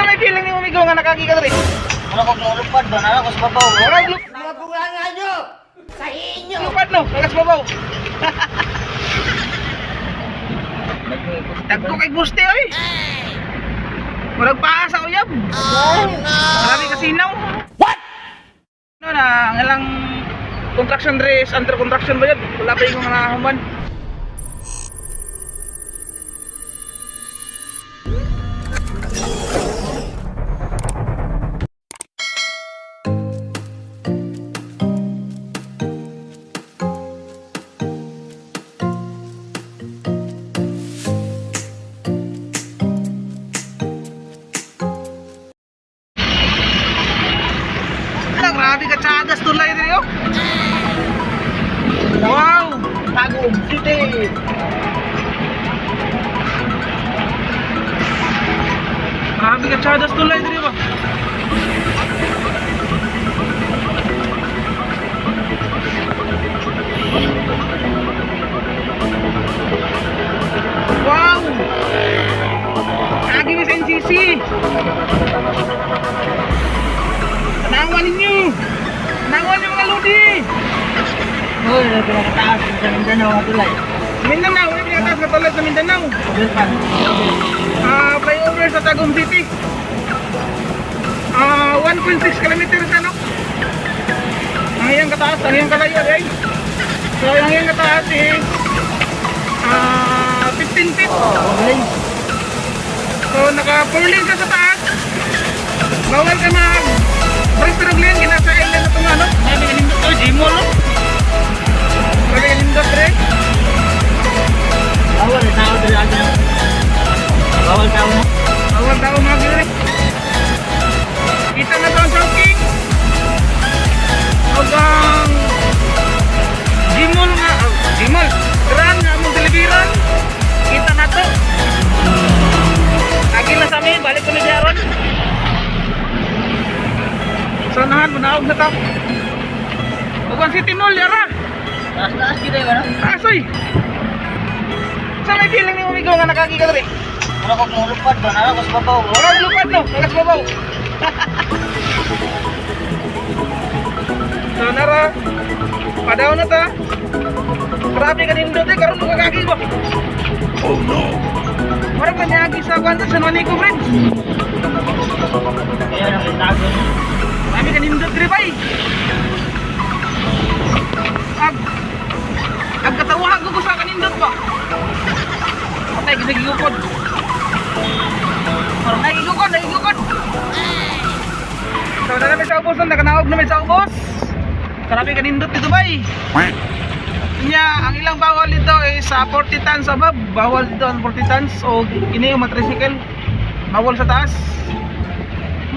Asa may feeling ni umigaw nga nakakita rin? Wala ko lupad ba? Nala ko sa babaw. Wala Nabunga nyo! Sa inyo! lupad no, kagas babaw. Dagko kay guste oy. Walang paasa uyab. Oh no! Marami kasinaw. What? No na, ang ilang construction race, under construction ba yun? Wala pa yung mga human. Grabe ka tsagas tulay din yun. Wow! Tagum City! Grabe ka tsagas tulay din yun. Wow! Lagi ni sa NCC. Tanawan ninyo! Tanawan yung mga lodi! Uy, pinakataas sa Mindanao nga tulay. Mindanao, yung pinataas na tulad sa Mindanao. Flyover sa Tagum City. 1.6 kilometers ano? Ang iyang kataas, ang iyang kalayo ay. So ang iyang kataas is 15 feet. So naka 4 lanes ka sa taas. Bawal ka mag Briggs-Peruglan, ginasa island na itong ano. Sabi ka nindot, Jimol no? Sabi ka nindot rin. Bawal na tao dali agad. Bawal tao mo. Bawal tao mga rin. Kita na ito ang choking. Hanggang Jimol nga, Jimol. Tran nga mong deliveran. Kita na ito. Agil na sa amin, balik kami diyaron. Sanahan, manaog na ito. Huwag City Mall, yara. Taas-taas kita yun ano? Asoy. Saan may feeling ni umigaw nga nakakita rin? Wala ko lupad ba? Nala ko sa babaw. Wala lupad no, kagas babaw. So nara, padaw na ta. Grabe ka nindot eh, karoon mo kakaki ko. Oh no! Parang kanyagi sa kwanto sa Manico Bridge. Kaya namin tago. Grabe ka nindot rin ba eh. Agkatawahan ko sa kanindot ba? Patay, nagigukod. Nagigukod. So, namin sa ubos, nakanaog namin sa ubos. Grabe ka nindot dito ba eh. Nya, ang ilang bawal dito is 40 tons above. Bawal dito ang 40 tons. O, ini yung matricycle. Bawal sa taas.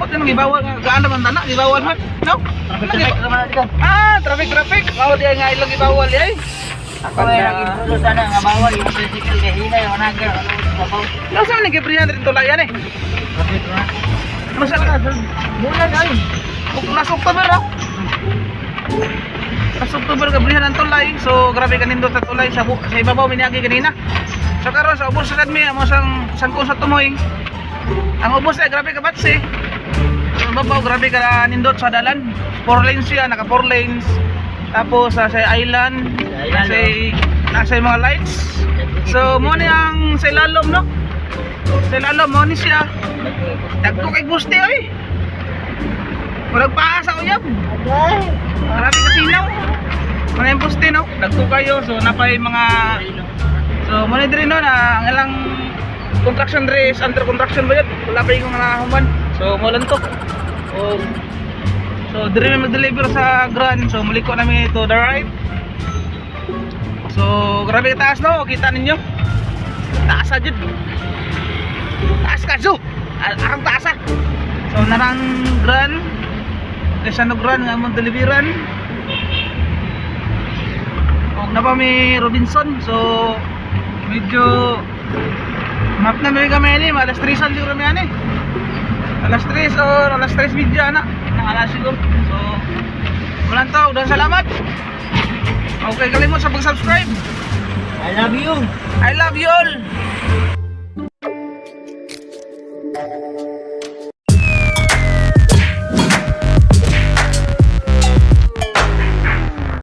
Mo tinong ibawal nga gaano man tana, ibawal man. No? Traffic naman dito. Traffic. Bawal di nga ilang ibawal ay. Ako ay nag-introduce sana nga bawal yung tricycle kay hina yung naga ano sa babaw. No, sa ni Gabriel rin tulayan eh. Traffic na. Masal ka sa bulan ay. Last October ah. Last October Gabriel ang tulay. So grabe kanindot sa tulay sa ibabaw miniagi kanina. So karon sa ubos sa mi amo sang sangko sa tumoy. Ang ubos ay grabe ka batsi. Sa ibabaw grabe ka nindot sa dalan. 4 lanes siya, naka 4 lanes. Tapos sa island, nasa mga lights. So mo ni ang sa ilalom no. Sa ilalom mo ni siya. Dagko kay guste oy. Walang paasa uyab. Marami kasinaw. Mga yung poste no. Dagko kayo so napay mga so mo ni diri no na ang ilang construction race, under construction ba yun? Wala pa yung mga human. So mo lang to. So diri may mag-deliver sa Grand. So muliko namin to the right. So grabe ka taas no. Kita ninyo. Taas na dyan. Taas ka so. Arang taas ah. So narang Grand. Kesano Grand nga mong deliveran. Huwag na pa may Robinson. So medyo map na may kami ini. Alas 3 sal yung kami ani. Alas 3 or alas 3 video na. Alas siguro. So walang tao. Dan salamat. Okay, kalimut sa pag-subscribe. I love you. I love you all.